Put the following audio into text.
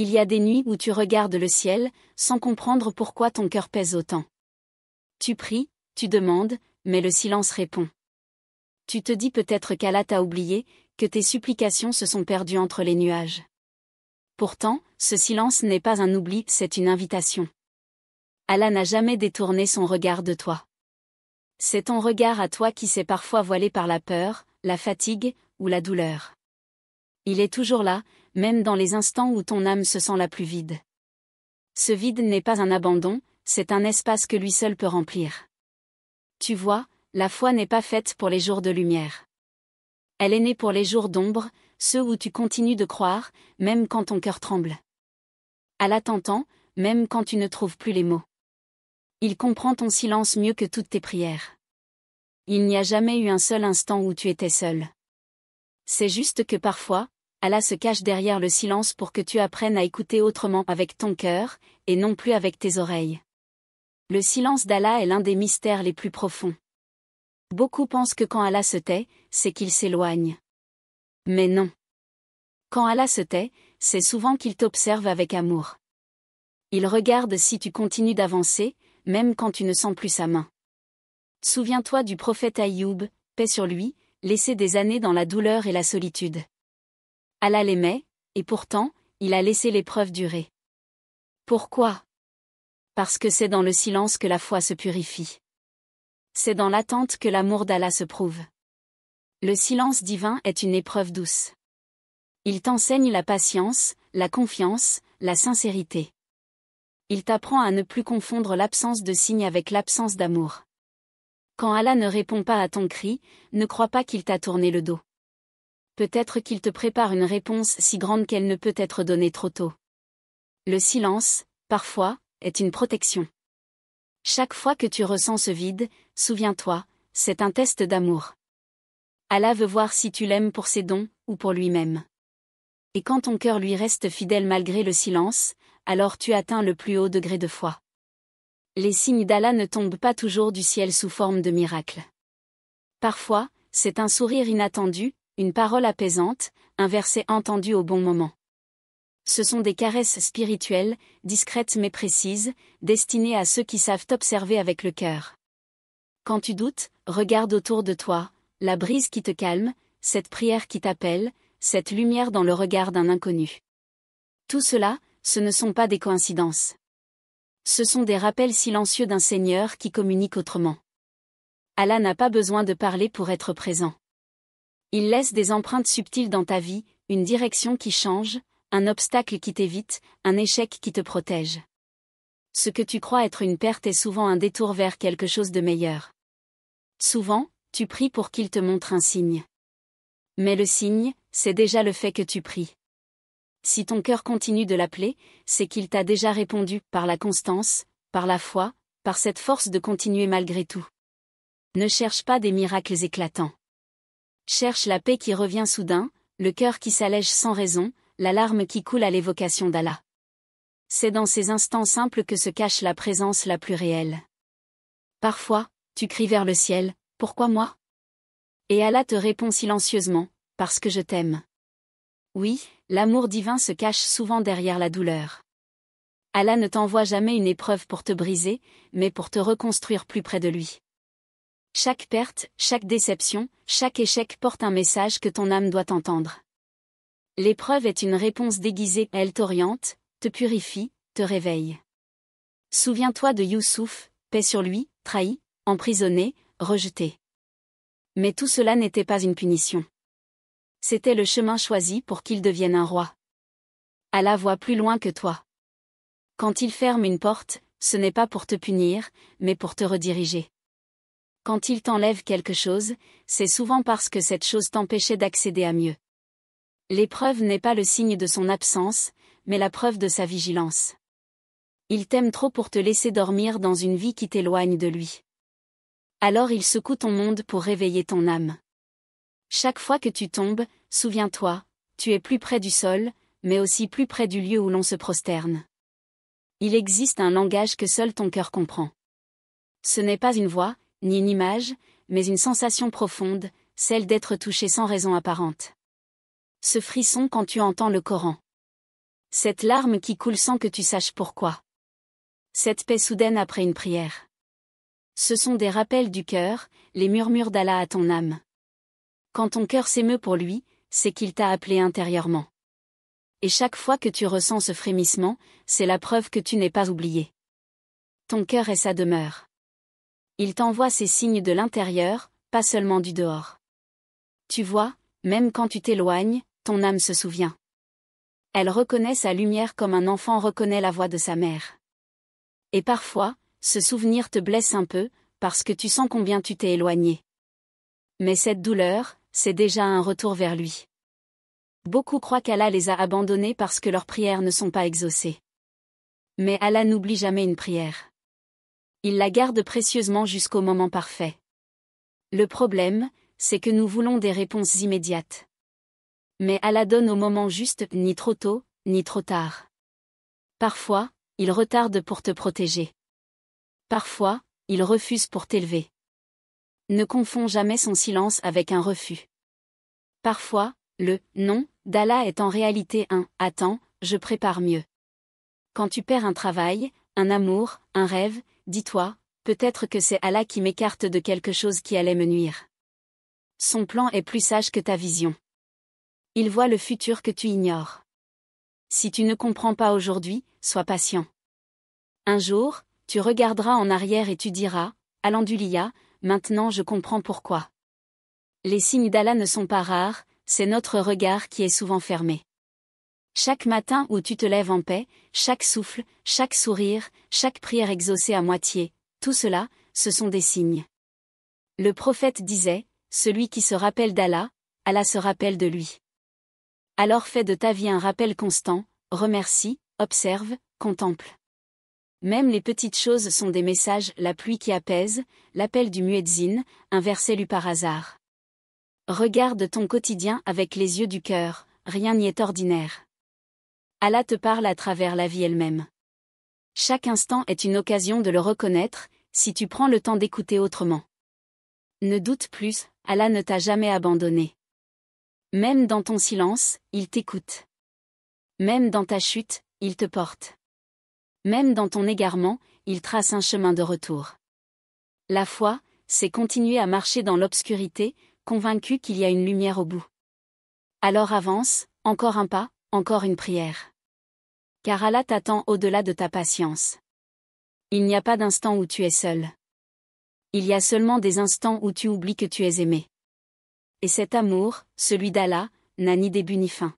Il y a des nuits où tu regardes le ciel, sans comprendre pourquoi ton cœur pèse autant. Tu pries, tu demandes, mais le silence répond. Tu te dis peut-être qu'Allah t'a oublié, que tes supplications se sont perdues entre les nuages. Pourtant, ce silence n'est pas un oubli, c'est une invitation. Allah n'a jamais détourné son regard de toi. C'est ton regard à toi qui s'est parfois voilé par la peur, la fatigue, ou la douleur. Il est toujours là, même dans les instants où ton âme se sent la plus vide. Ce vide n'est pas un abandon, c'est un espace que lui seul peut remplir. Tu vois, la foi n'est pas faite pour les jours de lumière. Elle est née pour les jours d'ombre, ceux où tu continues de croire, même quand ton cœur tremble. Allah t'entend, même quand tu ne trouves plus les mots. Il comprend ton silence mieux que toutes tes prières. Il n'y a jamais eu un seul instant où tu étais seul. C'est juste que parfois, Allah se cache derrière le silence pour que tu apprennes à écouter autrement avec ton cœur, et non plus avec tes oreilles. Le silence d'Allah est l'un des mystères les plus profonds. Beaucoup pensent que quand Allah se tait, c'est qu'il s'éloigne. Mais non. Quand Allah se tait, c'est souvent qu'il t'observe avec amour. Il regarde si tu continues d'avancer, même quand tu ne sens plus sa main. Souviens-toi du prophète Aïyoub, paix sur lui, laissé des années dans la douleur et la solitude. Allah l'aimait, et pourtant, il a laissé l'épreuve durer. Pourquoi ? Parce que c'est dans le silence que la foi se purifie. C'est dans l'attente que l'amour d'Allah se prouve. Le silence divin est une épreuve douce. Il t'enseigne la patience, la confiance, la sincérité. Il t'apprend à ne plus confondre l'absence de signe avec l'absence d'amour. Quand Allah ne répond pas à ton cri, ne crois pas qu'il t'a tourné le dos. Peut-être qu'il te prépare une réponse si grande qu'elle ne peut être donnée trop tôt. Le silence, parfois, est une protection. Chaque fois que tu ressens ce vide, souviens-toi, c'est un test d'amour. Allah veut voir si tu l'aimes pour ses dons, ou pour lui-même. Et quand ton cœur lui reste fidèle malgré le silence, alors tu atteins le plus haut degré de foi. Les signes d'Allah ne tombent pas toujours du ciel sous forme de miracles. Parfois, c'est un sourire inattendu, une parole apaisante, un verset entendu au bon moment. Ce sont des caresses spirituelles, discrètes mais précises, destinées à ceux qui savent t'observer avec le cœur. Quand tu doutes, regarde autour de toi, la brise qui te calme, cette prière qui t'appelle, cette lumière dans le regard d'un inconnu. Tout cela, ce ne sont pas des coïncidences. Ce sont des rappels silencieux d'un Seigneur qui communique autrement. Allah n'a pas besoin de parler pour être présent. Il laisse des empreintes subtiles dans ta vie, une direction qui change, un obstacle qui t'évite, un échec qui te protège. Ce que tu crois être une perte est souvent un détour vers quelque chose de meilleur. Souvent, tu pries pour qu'il te montre un signe. Mais le signe, c'est déjà le fait que tu pries. Si ton cœur continue de l'appeler, c'est qu'il t'a déjà répondu, par la constance, par la foi, par cette force de continuer malgré tout. Ne cherche pas des miracles éclatants. Cherche la paix qui revient soudain, le cœur qui s'allège sans raison, la larme qui coule à l'évocation d'Allah. C'est dans ces instants simples que se cache la présence la plus réelle. Parfois, tu cries vers le ciel, « Pourquoi moi ?» Et Allah te répond silencieusement, « Parce que je t'aime. » Oui, l'amour divin se cache souvent derrière la douleur. Allah ne t'envoie jamais une épreuve pour te briser, mais pour te reconstruire plus près de lui. Chaque perte, chaque déception, chaque échec porte un message que ton âme doit entendre. L'épreuve est une réponse déguisée, elle t'oriente, te purifie, te réveille. Souviens-toi de Youssouf, paix sur lui, trahi, emprisonné, rejeté. Mais tout cela n'était pas une punition. C'était le chemin choisi pour qu'il devienne un roi. Allah voit plus loin que toi. Quand il ferme une porte, ce n'est pas pour te punir, mais pour te rediriger. Quand il t'enlève quelque chose, c'est souvent parce que cette chose t'empêchait d'accéder à mieux. L'épreuve n'est pas le signe de son absence, mais la preuve de sa vigilance. Il t'aime trop pour te laisser dormir dans une vie qui t'éloigne de lui. Alors il secoue ton monde pour réveiller ton âme. Chaque fois que tu tombes, souviens-toi, tu es plus près du sol, mais aussi plus près du lieu où l'on se prosterne. Il existe un langage que seul ton cœur comprend. Ce n'est pas une voix, ni une image, mais une sensation profonde, celle d'être touché sans raison apparente. Ce frisson quand tu entends le Coran. Cette larme qui coule sans que tu saches pourquoi. Cette paix soudaine après une prière. Ce sont des rappels du cœur, les murmures d'Allah à ton âme. Quand ton cœur s'émeut pour lui, c'est qu'il t'a appelé intérieurement. Et chaque fois que tu ressens ce frémissement, c'est la preuve que tu n'es pas oublié. Ton cœur est sa demeure. Il t'envoie ces signes de l'intérieur, pas seulement du dehors. Tu vois, même quand tu t'éloignes, ton âme se souvient. Elle reconnaît sa lumière comme un enfant reconnaît la voix de sa mère. Et parfois, ce souvenir te blesse un peu, parce que tu sens combien tu t'es éloigné. Mais cette douleur, c'est déjà un retour vers lui. Beaucoup croient qu'Allah les a abandonnés parce que leurs prières ne sont pas exaucées. Mais Allah n'oublie jamais une prière. Il la garde précieusement jusqu'au moment parfait. Le problème, c'est que nous voulons des réponses immédiates. Mais Allah donne au moment juste, ni trop tôt, ni trop tard. Parfois, il retarde pour te protéger. Parfois, il refuse pour t'élever. Ne confonds jamais son silence avec un refus. Parfois, le « non » d'Allah est en réalité un « attends, je prépare mieux ». Quand tu perds un travail, un amour, un rêve, dis-toi, peut-être que c'est Allah qui m'écarte de quelque chose qui allait me nuire. Son plan est plus sage que ta vision. Il voit le futur que tu ignores. Si tu ne comprends pas aujourd'hui, sois patient. Un jour, tu regarderas en arrière et tu diras, Alhamdoulilah, maintenant je comprends pourquoi. Les signes d'Allah ne sont pas rares, c'est notre regard qui est souvent fermé. Chaque matin où tu te lèves en paix, chaque souffle, chaque sourire, chaque prière exaucée à moitié, tout cela, ce sont des signes. Le prophète disait, celui qui se rappelle d'Allah, Allah se rappelle de lui. Alors fais de ta vie un rappel constant, remercie, observe, contemple. Même les petites choses sont des messages, la pluie qui apaise, l'appel du muezzin, un verset lu par hasard. Regarde ton quotidien avec les yeux du cœur, rien n'y est ordinaire. Allah te parle à travers la vie elle-même. Chaque instant est une occasion de le reconnaître, si tu prends le temps d'écouter autrement. Ne doute plus, Allah ne t'a jamais abandonné. Même dans ton silence, il t'écoute. Même dans ta chute, il te porte. Même dans ton égarement, il trace un chemin de retour. La foi, c'est continuer à marcher dans l'obscurité, convaincu qu'il y a une lumière au bout. Alors avance, encore un pas, encore une prière. Car Allah t'attend au-delà de ta patience. Il n'y a pas d'instant où tu es seul. Il y a seulement des instants où tu oublies que tu es aimé. Et cet amour, celui d'Allah, n'a ni début ni fin.